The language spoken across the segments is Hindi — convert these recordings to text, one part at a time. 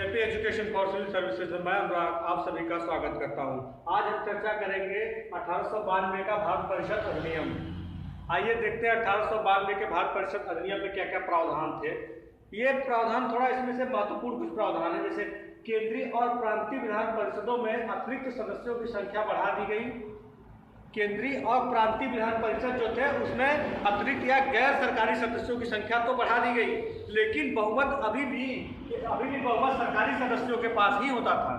AP education for civil services में मैं अनुराग आप सभी का स्वागत करता हूं। आज हम चर्चा करेंगे 1892 का भारत परिषद अधिनियम। आइए देखते हैं 1892 के भारत परिषद अधिनियम में क्या क्या प्रावधान थे। ये प्रावधान थोड़ा इसमें से महत्वपूर्ण कुछ प्रावधान है, जैसे केंद्रीय और प्रांतीय विधान परिषदों में अतिरिक्त सदस्यों की संख्या बढ़ा दी गई। केंद्रीय और प्रांतीय विधान परिषद जो थे उसमें अतिरिक्त या गैर सरकारी सदस्यों की संख्या तो बढ़ा दी गई, लेकिन बहुमत अभी भी बहुमत सरकारी सदस्यों के पास ही होता था।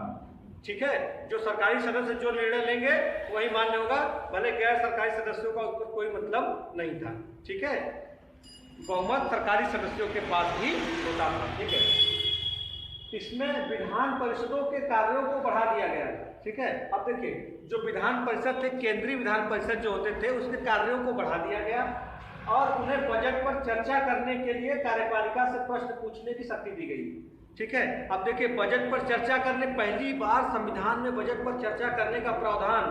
ठीक है, जो सरकारी सदस्य जो निर्णय लेंगे वही मान्य होगा, भले गैर सरकारी सदस्यों का उस पर कोई मतलब नहीं था। ठीक है, बहुमत सरकारी सदस्यों के पास ही होता था। ठीक है, इसमें विधान परिषदों के कार्यों को बढ़ा दिया गया। ठीक है, अब देखिए जो विधान परिषद थे, केंद्रीय विधान परिषद जो होते थे उसके कार्यों को बढ़ा दिया गया और उन्हें बजट पर चर्चा करने के लिए कार्यपालिका से प्रश्न पूछने की शक्ति दी गई। ठीक है, अब देखिए बजट पर चर्चा करने, पहली बार संविधान में बजट पर चर्चा करने का प्रावधान,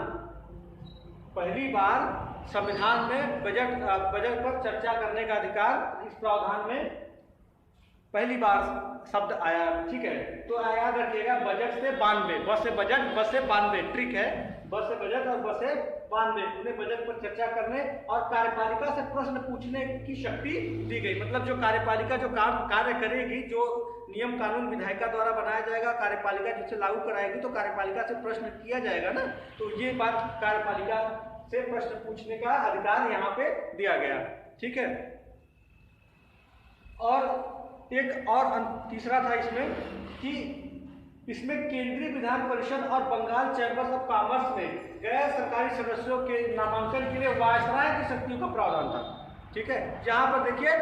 पहली बार संविधान में बजट पर चर्चा करने का अधिकार इस प्रावधान में पहली बार शब्द आया। ठीक है, तो याद रखिएगा बजट से 92, ब से बजट, ब से 92, ट्रिक है, ब से बजट और ब से 92, उन्हें बजट पर चर्चा करने और कार्यपालिका से प्रश्न पूछने की शक्ति दी गई। मतलब जो कार्यपालिका जो कार्य करेगी, जो नियम कानून विधायिका द्वारा बनाया जाएगा, कार्यपालिका जिसे लागू कराएगी, तो कार्यपालिका से प्रश्न किया जाएगा ना, तो ये बात कार्यपालिका से प्रश्न पूछने का अधिकार यहाँ पे दिया गया। ठीक है, और एक और तीसरा था इसमें कि इसमें केंद्रीय विधान परिषद और बंगाल चैंबर्स ऑफ कॉमर्स में गैर सरकारी सदस्यों के नामांकन के लिए वायसराय की शक्तियों का प्रावधान था। ठीक है, जहां पर देखिए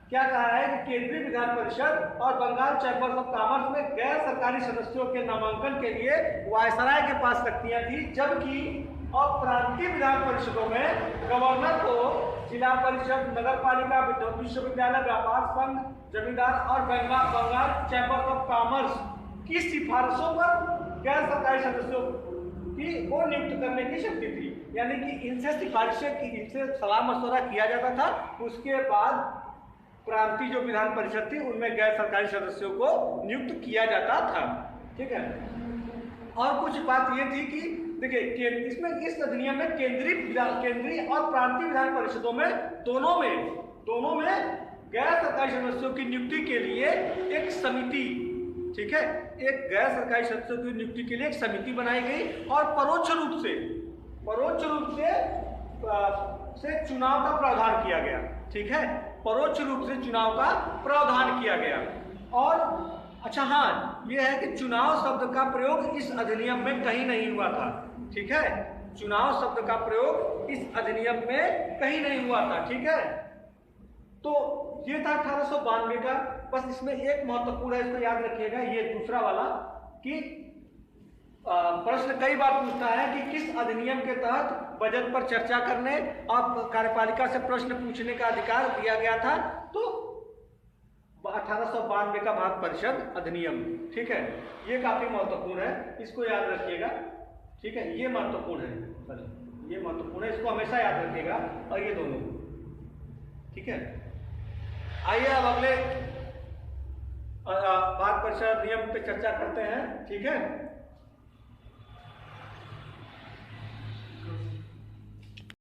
क्या कहा है कि केंद्रीय विधान परिषद और बंगाल चैंबर्स ऑफ कॉमर्स में गैर सरकारी सदस्यों के नामांकन के लिए वायसराय के पास शक्तियां थी, जबकि और प्रांतीय विधान परिषदों में गवर्नर को जिला परिषद, नगर पालिका, विश्वविद्यालय, व्यापार संघ, जमींदार और बंगाल चैंबर ऑफ कॉमर्स की सिफारिशों पर गैर सरकारी सदस्यों की को नियुक्त करने की शक्ति थी। यानी कि इनसे सिफारिशें की, इनसे सलाह मशवरा किया जाता था, उसके बाद प्रांतीय जो विधान परिषद थी उनमें गैर सरकारी सदस्यों को नियुक्त किया जाता था। ठीक है, और कुछ बात ये थी कि देखिए इसमें इस अधिनियम में केंद्रीय और प्रांतीय विधान परिषदों में दोनों में गैर सरकारी सदस्यों की नियुक्ति के लिए एक समिति, ठीक है, एक गैर सरकारी सदस्यों की नियुक्ति के लिए एक समिति बनाई गई और परोक्ष रूप से चुनाव का प्रावधान किया गया। ठीक है, परोक्ष रूप से चुनाव का प्रावधान किया गया। और अच्छा हाँ, यह है कि चुनाव शब्द का प्रयोग इस अधिनियम में कहीं नहीं हुआ था। ठीक है, चुनाव शब्द का प्रयोग इस अधिनियम में कहीं नहीं हुआ था। ठीक है, तो ये था 1892 का। बस इसमें एक महत्वपूर्ण है, इसको याद रखिएगा, ये दूसरा वाला कि प्रश्न कई बार पूछता है कि किस अधिनियम के तहत बजट पर चर्चा करने और कार्यपालिका से प्रश्न पूछने का अधिकार दिया गया था, तो 1892 का भारत परिषद अधिनियम। ठीक है, ये काफी महत्वपूर्ण है, इसको याद रखिएगा। ठीक है, ये महत्वपूर्ण है, ये महत्वपूर्ण है, इसको हमेशा याद रखिएगा, और ये दोनों। ठीक है, आइए अब अगले भारत परिषद अधिनियम पे चर्चा करते हैं। ठीक है,